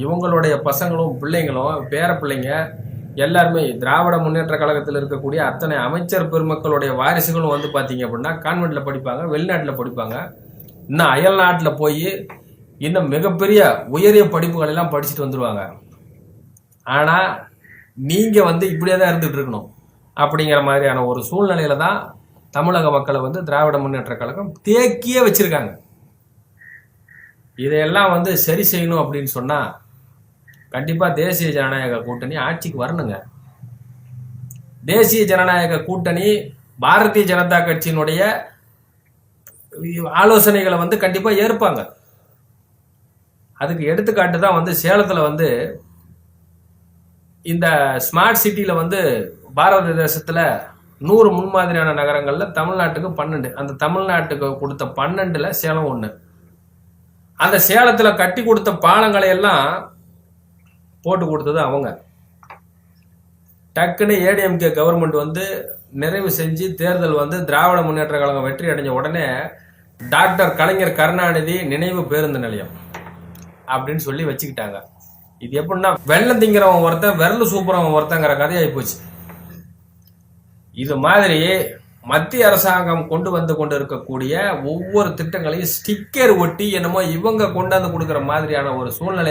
இவங்களுடைய பசங்களும் பிள்ளைங்களும் பேர பிள்ளைங்க எல்லாருமே திராவிட முன்னேற்ற கழகத்தில் இருக்கக்கூடிய அத்தனை அமைச்சர் பெருமக்களுடைய வாரிசுகளும் வந்து பார்த்தீங்க அப்படின்னா கான்வென்ட்ல படிப்பாங்க, வெளிநாட்டில் படிப்பாங்க, இன்னும் அயல் நாட்டில் போய் இன்னும் மிகப்பெரிய உயரிய படிப்புகள் எல்லாம் படிச்சுட்டு வந்துடுவாங்க. ஆனால் நீங்கள் வந்து இப்படியே தான் இருந்துகிட்டு இருக்கணும் அப்படிங்கிற மாதிரியான ஒரு சூழ்நிலையில தான் தமிழக மக்களை வந்து திராவிட முன்னேற்ற கழகம் தேக்கியே வச்சிருக்காங்க. இதையெல்லாம் வந்து சரி செய்யணும் அப்படின்னு சொன்னா கண்டிப்பா தேசிய ஜனநாயக கூட்டணி ஆட்சிக்கு வரணுங்க. தேசிய ஜனநாயக கூட்டணி பாரதிய ஜனதா கட்சியினுடைய ஆலோசனைகளை வந்து கண்டிப்பா ஏற்பாங்க. அதுக்கு எடுத்துக்காட்டு தான் வந்து சேலத்துல வந்து இந்த ஸ்மார்ட் சிட்டியில வந்து பாரத தேசத்துல 100 முன்மாதிரியான நகரங்கள்ல தமிழ்நாட்டுக்கு 12, அந்த தமிழ்நாட்டுக்கு கொடுத்த 12ல சேலம் ஒண்ணு. அந்த சேலத்துல கட்டி கொடுத்த பாலங்களை எல்லாம் போட்டு கொடுத்தது அவங்க. டக்குன்னு ஏடிஎம்கே கவர்மெண்ட் வந்து நிறைவு செஞ்சு தேர்தல் வந்து திராவிட முன்னேற்ற கழகம் வெற்றி அடைஞ்ச உடனே டாக்டர் கலைஞர் கருணாநிதி நினைவு பேருந்து நிலையம் அப்படின்னு சொல்லி வச்சுக்கிட்டாங்க. இது எப்படின்னா வெள்ளம் திங்கிறவன் ஒருத்தன் விரல் சூப்பரவன் ஒருத்தங்கிற கதையாகி போச்சு. இது மாதிரி மத்திய அரசாங்கம் கொண்டு வந்து கொண்டு இருக்கக்கூடிய ஒவ்வொரு திட்டங்களையும் ஸ்டிக்கர் ஒட்டி என்னமோ இவங்க கொண்டாந்து கொடுக்குற மாதிரியான ஒரு சூழ்நிலை